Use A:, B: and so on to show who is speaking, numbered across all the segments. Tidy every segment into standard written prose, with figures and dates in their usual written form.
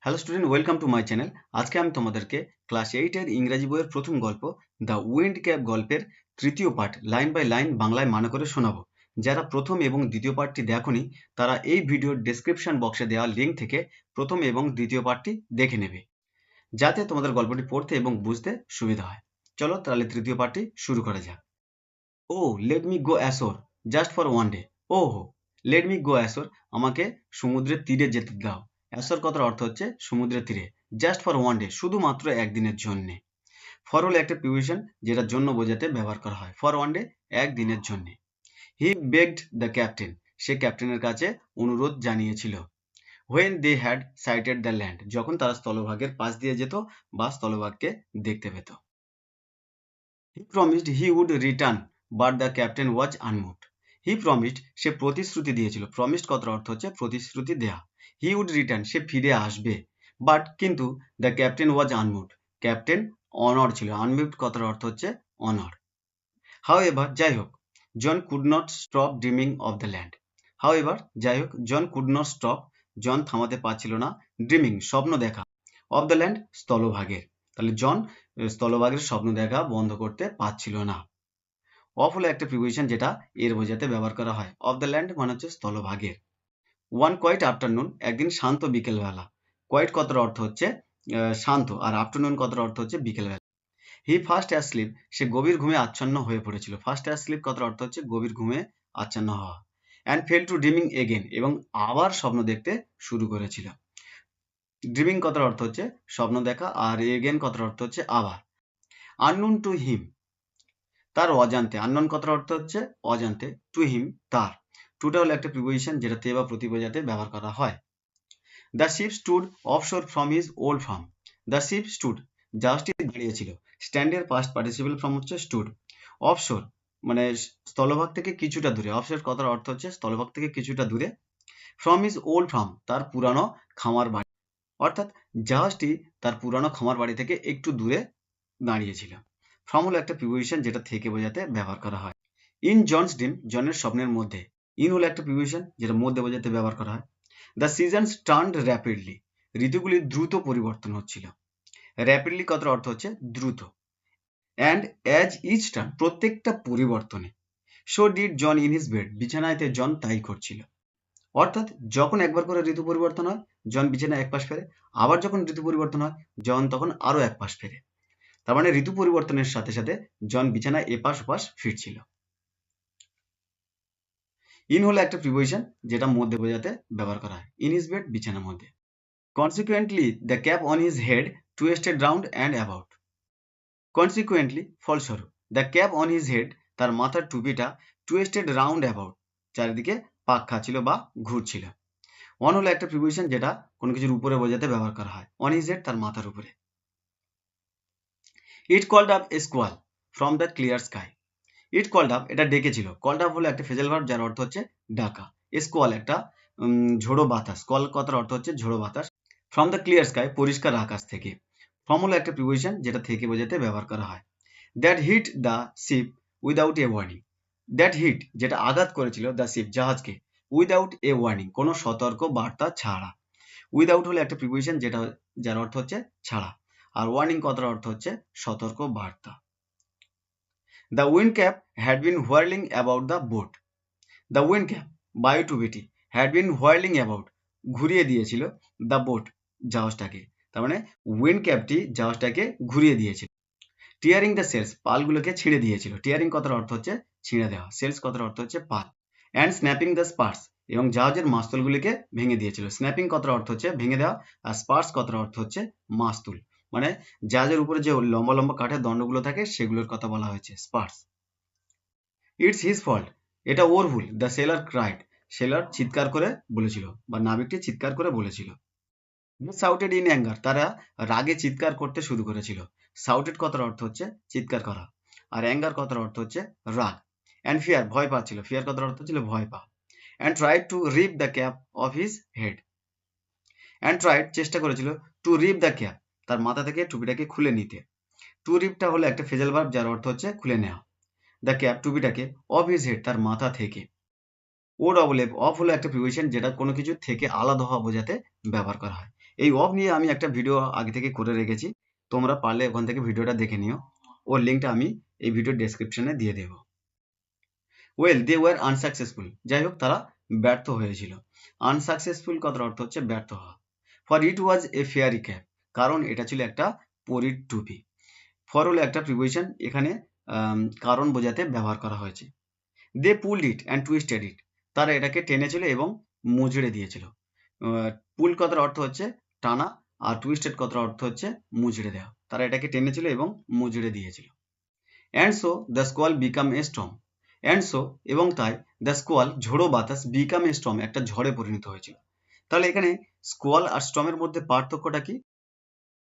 A: Hello student, welcome to my channel. আজকে আমি তোমাদেরকে ক্লাস 8-এর ইংরাজি বইয়ের প্রথম গল্প দ্য উইন্ড ক্যাপ গল্পের তৃতীয় পার্ট লাইন বাই লাইন বাংলায় মানে করে শোনাবো। যারা প্রথম এবং দ্বিতীয় পার্টটি দেখোনি তারা এই ভিডিওর ডেসক্রিপশন বক্সে দেওয়া লিঙ্ক থেকে প্রথম এবং দ্বিতীয় পার্টটি দেখে নেবে, যাতে তোমাদের গল্পটি পড়তে এবং বুঝতে সুবিধা হয়। চলো তাহলে তৃতীয় পার্টটি শুরু করা যাক। Oh let me go ashore just for one day. ও হো, লেট মি গো অ্যাশোর, আমাকে সমুদ্রের তীরে যেতে দাও। অ্যাশোর কথার অর্থ হচ্ছে সমুদ্রের তীরে। জাস্ট ফর ওয়ান ডে, শুধুমাত্র একদিনের জন্যে। ফর হলো একটা প্রিপোজিশন যেটা জন্য বোঝাতে ব্যবহার করা হয়। ফর ওয়ান ডে, একদিনের জন্যে। হি বেগড দ্য ক্যাপ্টেন, সে ক্যাপ্টেনের কাছে অনুরোধ জানিয়েছিল। When they had sighted the land, যখন তারা স্থলভাগের পাশ দিয়ে যেত বা স্থলভাগকে দেখতে পেত। He promised he would return but the captain was unmoved. He promised, সে প্রতিশ্রুতি দিয়েছিল। প্রমিসড কথার অর্থ হচ্ছে প্রতিশ্রুতি দেয়া। হি উড রিটার্ন, সে ফিরে আসবে। বাট কিন্তু the captain was unmoved, captain অনড় ছিল। আনমুভড কথার অর্থ হচ্ছে অনড়। হাউ এভার, যাই হোক, John could not stop dreaming of the land. However, যাই হোক, John could not stop, John থামাতে পারছিল না, ড্রিমিং স্বপ্ন দেখা, অফ দ্য ল্যান্ড স্থলভাগের। তাহলে জন স্থলভাগের স্বপ্ন দেখা বন্ধ করতে পারছিল না। অফ হলো একটা প্রিপোজিশন যেটা এর বোঝাতে ব্যবহার করা হয়। অফ দ্য ল্যান্ড মানে হচ্ছে স্থলভাগের। ওয়ান কোয়াইট আফটারনুন, একদিন শান্ত বিকেলবেলা। কোয়াইট কথার অর্থ হচ্ছে শান্ত, আর আফটারনুন কথার অর্থ হচ্ছে বিকেলবেলা। হি ফার্স্ট অ্যাসলিপ, সে গভীর ঘুমে আচ্ছন্ন হয়ে পড়েছিল। ফার্স্ট অ্যাসলিপ কথার অর্থ হচ্ছে গভীর ঘুমে আচ্ছন্ন হওয়া। And fail to dreaming again, এবং আবার স্বপ্ন দেখতে শুরু করেছিল। ড্রিমিং কথার অর্থ হচ্ছে স্বপ্ন দেখা, আর এগেন কথার অর্থ হচ্ছে আবার। আননোন টু হিম, তার অজান্তে। আননোন কথার অর্থ হচ্ছে অজান্তে, টু হিম তার। টুটা হলো একটা প্রিপোজিশন যেটা তে বা প্রতি বোঝাতে ব্যবহার করা হয়। The ship stood offshore from his old farm. The ship stood, জাহাজটি দাঁড়িয়েছিল। স্ট্যান্ডের পাস্ট পার্টিসিপেল ফর্ম হচ্ছে স্টুড। অফশোর মানে স্থলভাগ থেকে কিছুটা দূরে। অফশোর কথার অর্থ হচ্ছে স্থলভাগ থেকে কিছুটা দূরে। ফ্রম হিজ ওল্ড ফার্ম, তার পুরানো খামার বাড়ি। অর্থাৎ জাহাজটি তার পুরানো খামার বাড়ি থেকে একটু দূরে দাঁড়িয়েছিল। ফ্রম হলো একটা প্রিপোজিশন যেটা থেকে বোঝাতে ব্যবহার করা হয়। ইন জনস ড্রিম, জনের স্বপ্নের মধ্যে। ইন হলো একটা প্রিপোজিশন যেটা মধ্যে বোঝাতে ব্যবহার করা হয়। দ্য সিজনস টার্নড র্যাপিডলি, ঋতুগুলি দ্রুত পরিবর্তন হচ্ছিল। র্যাপিডলি কথার অর্থ হচ্ছে দ্রুত। অ্যান্ড অ্যাজ ইচ টার্ন, প্রত্যেকটা পরিবর্তনে। So did John in his bed, বিছানায়তে জন তাই করছিল। অর্থাৎ যখন একবার করে ঋতু পরিবর্তন হয়, জন বিছানায় এক পাশ ফেরে। আবার যখন ঋতু পরিবর্তন হয়, জন তখন আরো এক পাশ ফেরে। তার মানে ঋতু পরিবর্তনের সাথে সাথে জন বিছানায় এপাশ ওপাশ ফিরছিল। ইন হলো একটা প্রিপোজিশন যেটা মধ্যে বোঝাতে ব্যবহার করা হয়। ইন হিজ বেড, বিছানার মধ্যে। Consequently the cap on his head twisted round and about. Consequently ফলস্বরূপ, the cap on his head, তার মাথার টুপিটা, টুয়েস্টেড রাউন্ড অ্যাবাউট, চারিদিকে পাক খাচ্ছিল বা ঘুরছিল। অন হলো একটা প্রিপোজিশন যেটা কোনো কিছুর উপরে বোঝাতে ব্যবহার করা হয়। অন হিজ হেড, তার মাথার উপরে। It called up a squall from the clear sky. It called up, এটা ডেকেছিল। কল্ড আপ হলো একটা ফ্রেজাল ভার্ব যার অর্থ হচ্ছে ডাকা। স্কোয়াল একটা ঝোড়ো বাতাস। কল কথার অর্থ হচ্ছে ঝোড়ো বাতাস। ফ্রম দ্য ক্লিয়ার স্কাই, পরিষ্কার আকাশ থেকে। ফ্রম হলো একটা প্রিপোজিশন যেটা থেকে বোঝাতে ব্যবহার করা হয়। That hit the ship without a warning. That hit, যেটা আঘাত করেছিল, দ্য শিপ, জাহাজকে, উইদাউট এ ওয়ার্নিং, কোনো সতর্ক বার্তা ছাড়া। উইদাউট হলো একটা প্রিপোজিশন যেটা যার অর্থ হচ্ছে ছাড়া, আর ওয়ার্নিং কথার অর্থ হচ্ছে সতর্ক বার্তা। The wind cap had been whirling about the boat. The wind cap, বায়ু টুপিটি, হ্যাড বিন হোয়ার্লিং অ্যাবাউট, ঘুরিয়ে দিয়েছিল, দ্য বোট, জাহাজটাকে। তার মানে উইন্ড ক্যাপটি জাহাজটাকে ঘুরিয়ে দিয়েছিল। টিয়ারিং দ্য সেলস, পালগুলোকে ছিঁড়ে দিয়েছিল। টিয়ারিং কথার অর্থ হচ্ছে ছিঁড়ে দেওয়া। সেলস কথার অর্থ হচ্ছে পাল। অ্যান্ড স্ন্যাপিং দ্য স্পার্স, এবং জাহাজের মাস্তুলগুলিকে ভেঙে দিয়েছিল। স্ন্যাপিং কথার অর্থ হচ্ছে ভেঙে দেওয়া, আর স্পার্স কথার অর্থ হচ্ছে মাস্তুল। মানে জাহাজের উপরে যে লম্বা লম্বা কাঠের দণ্ডগুলো থাকে সেগুলোর কথা বলা হয়েছে, স্পার্স। ইটস হিজ ফল্ট, এটা ওর ভুল। দ্য সেলার ক্রাইড, সেলার চিৎকার করে বলেছিল, বা নাবিকটি চিৎকার করে বলেছিল। সাউটেড ইন অ্যাঙ্গার, তারা রাগে চিৎকার করতে শুরু করেছিল। সাউটেড কথার অর্থ হচ্ছে চিৎকার করা, আর অ্যাঙ্গার কথার অর্থ হচ্ছে রাগ। অ্যান্ড ফিয়ার, ভয় পাচ্ছিল। ফিয়ার কথার অর্থ ছিল ভয় পা। And tried to rip the cap of his head. And tried, চেষ্টা করেছিল, টু রিপ দ্য ক্যাপ, তার মাথা থেকে টুপিটাকে খুলে নিতে। টু রিপটা হলো একটা ফ্রেজাল ভার্ব যার অর্থ হচ্ছে খুলে নেওয়া। দ্য ক্যাপ, টুপিটাকে, অফ হিজ হেড, তার মাথা থেকে। ও ডবল এফ, অফ হলো একটা প্রিপোজিশন যেটা কোনো কিছু থেকে আলাদা হওয়া বোঝাতে ব্যবহার করা হয়। এই অফ নিয়ে আমি একটা ভিডিও আগে থেকে করে রেখেছি, তোমরা পারলে ওখান থেকে ভিডিওটা দেখে নিও, ওর লিঙ্কটা আমি এই ভিডিও ডেসক্রিপশনে দিয়ে দেবো। ওয়েল দে ওয়ার আনসাকসেসফুল, যাই হোক তারা ব্যর্থ হয়েছিল। আনসাকসেসফুল কথার অর্থ হচ্ছে ব্যর্থ হওয়া। For it was A fairy cap, কারণ এটা ছিল একটা পরীর টুপি। ফর হলো একটা প্রিপোজিশন, এখানে কারণ বোঝাতে ব্যবহার করা হয়েছে। দে পুলড ইট অ্যান্ড টুইস্টেড ইট, তারা এটাকে টেনেছিল এবং মুচড়ে দিয়েছিল। পুল কথার অর্থ হচ্ছে টানা, আর টুইস্টেড কথার অর্থ হচ্ছে মুচড়ে দেওয়া। তারা এটাকে টেনেছিল এবং মুচড়ে দিয়েছিল। And so the স্কোয়াল become a Sturm, and so এবং তাই দ্য স্কোয়াল ঝোড়ো বাতাস বিকাম এ স্টর্ম একটা ঝড়ে পরিণত হয়েছিল। তাহলে এখানে স্কোয়াল আর স্টর্মের মধ্যে পার্থক্যটা কি?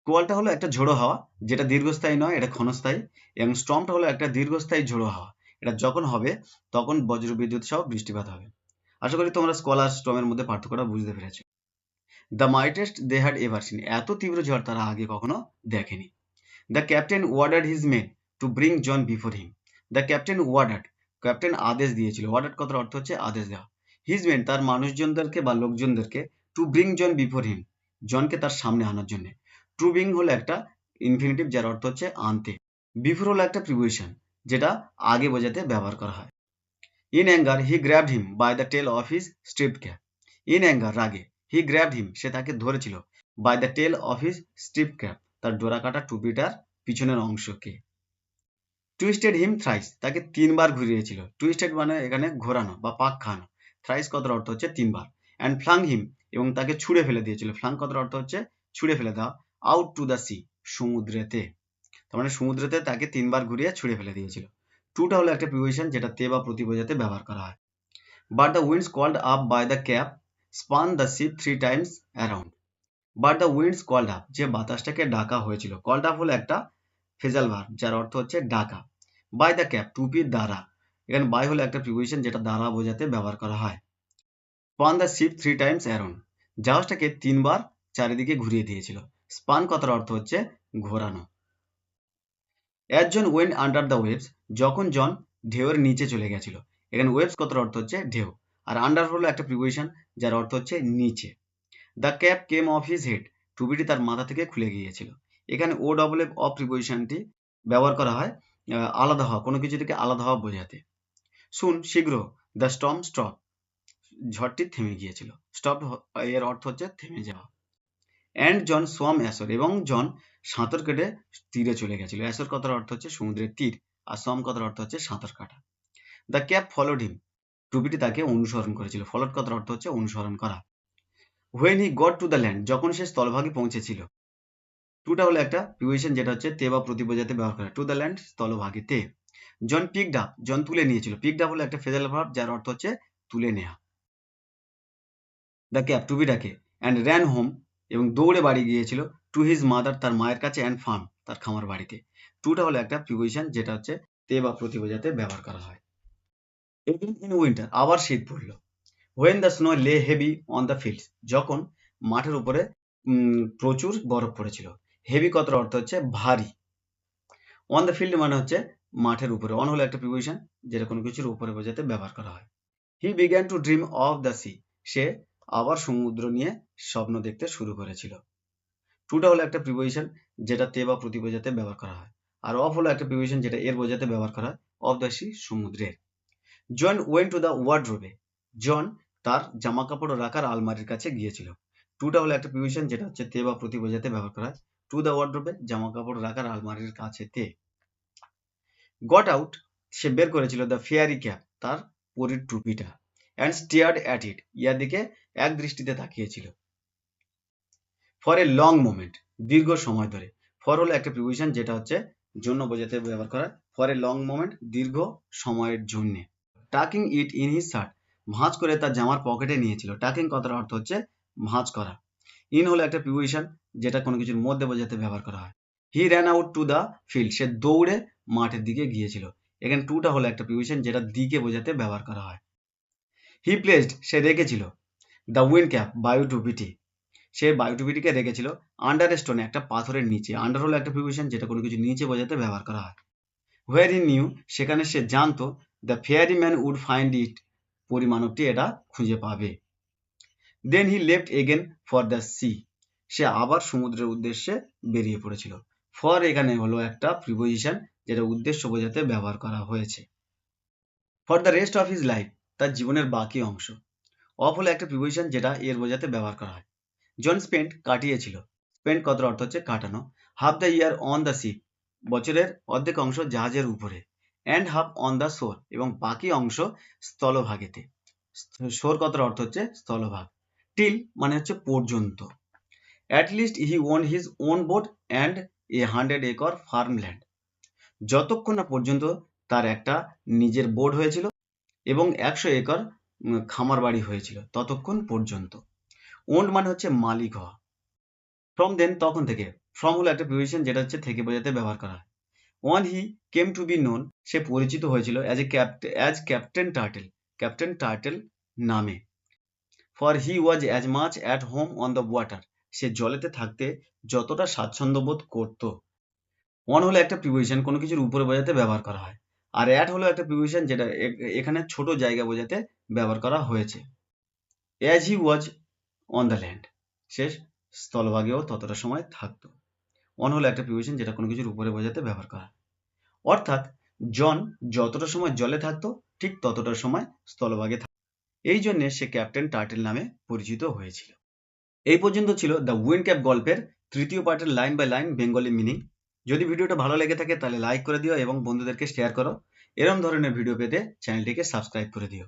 A: স্কোয়ালটা হলো একটা ঝোড়ো হাওয়া, যেটা দীর্ঘস্থায়ী নয়, এটা ক্ষণস্থায়ী। এবং স্টর্মটা হলো একটা দীর্ঘস্থায়ী ঝোড়ো হাওয়া, এটা যখন হবে তখন বজ্রবিদ্যুৎ সহ বৃষ্টিপাত হবে। আশা করি তোমরা স্কোয়াল আর স্টর্মের মধ্যে পার্থক্যটা বুঝতে পেরেছো। The mightiest they had ever seen, এত তীব্র ঝড় তারা আগে কখনো দেখেনি। The captain ordered his men to bring John before him, the captain ordered, captain আদেশ দিয়েছিল। ওয়ার্ডার্ড কথার অর্থ হচ্ছে আদেশ দেওয়া। হিজ মেন তার মানুষজনদেরকে বা লোকজনদেরকে, to bring John before him জনকে তার সামনে আনার জন্য। টু ব্রিং হলো একটা ইনফিনিটিভ যার অর্থ হচ্ছে আনতে। বিফোর হলো একটা প্রিপোজিশন যেটা আগে বোঝাতে ব্যবহার করা হয়। In anger he grabbed him by the tail of his striped cap, in anger রাগে, হি গ্র্যাবড হিম সে তাকে ধরেছিল, by the tail of his striped cap তার ডোরা কাটা টুপিটার পিছনের অংশকে। টুইস্টেড হিম থ্রাইস তাকে 3 বার ঘুরিয়েছিল। টুইস্টেড মানে এখানে ঘোরানো বা পাক খানো। থ্রাইস কথার অর্থ হচ্ছে 3 বার। অ্যান্ড ফ্লাং হিম এবং তাকে ছুঁড়ে ফেলে দিয়েছিল। ফ্লাং কথার অর্থ হচ্ছে ছুঁড়ে ফেলে দেওয়া। আউট টু দ্য সি সমুদ্রেতে, তার মানে সমুদ্রেতে তাকে 3 বার ঘুরিয়ে ছুঁড়ে ফেলে দিয়েছিল। টুটা হলো একটা প্রিপোজিশন যেটা তে বা প্রতি বোঝাতে ব্যবহার করা হয়। But the winds called up by the cap spun the ship 3 times around. But the winds called up, যে বাতাসটাকে ডাকা হয়েছিল। কল্ড আপ হলো একটা ফেজাল ভার্ব যার অর্থ হচ্ছে ডাকা। বাই দ্য ক্যাপ টুপির দ্বারা, এখানে বাই হলো একটা প্রিপোজিশন যেটা দ্বারা বোঝাতে ব্যবহার করা হয়। Spun the ship 3 times around, জাহাজটাকে 3 বার চারিদিকে ঘুরিয়ে দিয়েছিল। স্পান কথার অর্থ হচ্ছে ঘোরানো। As John went under the waves, যখন জন ঢেউয়ের নিচে চলে গেছিল। এখানে ওয়েভস কথার অর্থ হচ্ছে ঢেউ, আর আন্ডার হলো একটা প্রিপোজিশন যার অর্থ হচ্ছে নিচে। The cap came off his head, টুপিটি তার মাথা থেকে খুলে গিয়েছিল। এখানে ও ডবল এফ অফ প্রিপোজিশনটি ব্যবহার করা হয় আলাদা হওয়া, কোনো কিছু থেকে আলাদা হওয়া বোঝাতে। শুন শীঘ্র, দ্য স্টর্ম স্টপ, ঝড়টি থেমে গিয়েছিল। স্টপ এর অর্থ হচ্ছে থেমে যাওয়া। অ্যান্ড জন সোয়াম অ্যাসর, এবং জন সাঁতার কেটে তীরে চলে গেছিল। অ্যাসর কথার অর্থ হচ্ছে সমুদ্রের তীর, আর সোয়াম কথার অর্থ হচ্ছে সাঁতার কাটা। দ্য ক্যাপ ফলোড হিম, টুপিটি তাকে অনুসরণ করেছিল। ফলোড কথার অর্থ হচ্ছে অনুসরণ করা। When he got to the land, যখন সে স্থলভাগে পৌঁছেছিল। টুটা হলো একটা প্রিপোজিশন যেটা হচ্ছে তে বা প্রতি বোঝাতে ব্যবহার করা। টু দ্য ল্যান্ড স্থলভাগে তে। জন পিকড আপ, জন তুলে নিয়েছিল। পিকড আপ হলো একটা ফ্রেজাল ভার্ব যার অর্থ হচ্ছে তুলে নেওয়া। দ্য ক্যাপ টুপিটাকে, অ্যান্ড র্যান হোম এবং দৌড়ে বাড়ি গিয়েছিল, টু হিজ মাদার তার মায়ের কাছে, অ্যান্ড ফার্ম তার খামার বাড়িতে। টুটা হলো একটা প্রিপোজিশন যেটা হচ্ছে তে বা প্রতি বোঝাতে ব্যবহার করা হয়। এগেইন ইন উইন্টার, আবার শীত পড়লো। হোয়েন দ্য স্নো লে হেভি অন দ্য ফিল্ডস, যখন মাঠের উপরে প্রচুর বরফ পড়েছিল। হেভি কথার অর্থ হচ্ছে ভারী। অন দ্য ফিল্ড মানে হচ্ছে মাঠের উপরে। অন হলো একটা প্রিপোজিশন যেটা কোনো কিছুর উপরে বোঝাতে ব্যবহার করা হয়। He began to dream of the sea, সে আবার সমুদ্র নিয়ে স্বপ্ন দেখতে শুরু করেছিল। টুটা হলো একটা প্রিপোজিশন যেটা তে বা প্রতি বোঝাতে ব্যবহার করা হয়। আর অফ হলো একটা প্রিপোজিশন যেটা এর বোঝাতে ব্যবহার করা হয়। অফ দ্য সি সমুদ্রের। জন ওয়েন্ট টু দ্য ওয়ার্ডরোবে, জন তার জামা কাপড় রাখার আলমারির কাছে গিয়েছিল। টুটা হলো একটা প্রিপোজিশন যেটা হচ্ছে তে বা প্রতি বোঝাতে ব্যবহার করা হয়। টু দ্য ওয়ার্ডরোবে জামা কাপড় রাখার আলমারির কাছে তে। গট আউট সে বের করেছিল দ্য ফেয়ারি ক্যাপ তার পরীর টুপিটা। অ্যান্ড স্টিয়ার্ড অ্যাট ইট ইয়ার দিকে এক দৃষ্টিতে তাকিয়েছিল। ফর এ লং মোমেন্ট দীর্ঘ সময় ধরে। ফর হলো একটা প্রিপোজিশন যেটা হচ্ছে জন্য বোঝাতে ব্যবহার করা। ফর এ লং মোমেন্ট দীর্ঘ সময়ের জন্য। Talking it in his shirt ভাঁজ করে তার জামার পকেটে নিয়েছিল। টাকিং কথার অর্থ হচ্ছে ভাঁজ করা। ইন হলো একটা প্রিপোজিশন যেটা কোনো কিছুর মধ্যে বোঝাতে ব্যবহার করা হয়। He ran out to the field সে দৌড়ে মাঠের দিকে গিয়েছিল। এখানে টুটা হলো একটা প্রিপোজিশন যেটা দিকে বোঝাতে ব্যবহার করা হয়। হি প্লেসড সে রেখেছিল দ্য উইন্ড ক্যাপ বায়ু টুপিটি, সে বায়ু টুপিটিকে রেখেছিল আন্ডার স্টোনে একটা পাথরের নিচে। আন্ডার হলো একটা প্রিপোজিশন যেটা কোনো কিছু নিচে বোঝাতে ব্যবহার করা হয়। হোয়ার হি নিউ সেখানে সে জানতো the fairy man would find it পরিমাণবটি এটা খুঁজে পাবে। Then he left again for the sea সে আবার সমুদ্রের উদ্দেশ্যে বেরিয়ে পড়েছিল। ফর এখানে হলো একটা প্রিপোজিশন যেটা উদ্দেশ্য বোঝাতে ব্যবহার করা হয়েছে। For the rest of his life, তার জীবনের বাকি অংশ। অফ হলো একটা প্রিপোজিশন যেটা এর বোঝাতে ব্যবহার করা হয়। জন স্পেন্ট কাটিয়েছিল। স্পেন্ট কথার অর্থ হচ্ছে কাটানো। Half the year on the ship, বছরের অর্ধেক অংশ জাহাজের উপরে। অ্যান্ড হাফ অন দ্য শোর, এবং বাকি অংশ স্থলভাগেতে। শোর কথার অর্থ হচ্ছে স্থলভাগ। টিল মানে হচ্ছে পর্যন্ত। At least he own his own boat and 100 acre farmland, যতক্ষণ না পর্যন্ত তার একটা নিজের বোট হয়েছিল এবং 100 একর খামার বাড়ি হয়েছিল, ততক্ষণ পর্যন্ত। ওন্ড মানে হচ্ছে মালিক হওয়া। ফ্রম দেন তখন থেকে। ফ্রম হলো একটা প্রিপোজিশন যেটা হচ্ছে থেকে বোঝাতে ব্যবহার করা হয়। One he came to be known, সে পরিচিত হয়েছিল as captain turtle, captain turtle নামে। For he was as much at home on the water, সে জলেতে থাকতে যতটা স্বাচ্ছন্দ্য বোধ করত। অন হলো একটা প্রিপোজিশন কোনো কিছুর উপরে বোঝাতে ব্যবহার করা হয়। আর অ্যাট হলো একটা প্রিপোজিশন যেটা এখানে ছোট জায়গা বোঝাতে ব্যবহার করা হয়েছে। As he was on the land, সে স্থলভাগেও ততটা সময় থাকতো। অন হলো একটা প্রিপোজিশন যেটা কোনো কিছুর উপরে বোঝাতে ব্যবহার করা হয়। অর্থাৎ জন যতটা সময় জলে থাকতো ঠিক ততটা সময় স্থলভাগে থাকতো। এই জন্য সে ক্যাপ্টেন টার্টেল নামে পরিচিত হয়েছিল। এই পর্যন্ত ছিল দ্য উইন্ড ক্যাপ গল্পের তৃতীয় পার্টের line by line Bengali meaning. যদি ভিডিওটা ভালো লেগে থাকে তাহলে লাইক করে দিও এবং বন্ধুদেরকে শেয়ার করো। এরকম ধরনের ভিডিও পেতে চ্যানেলটিকে সাবস্ক্রাইব করে দিও।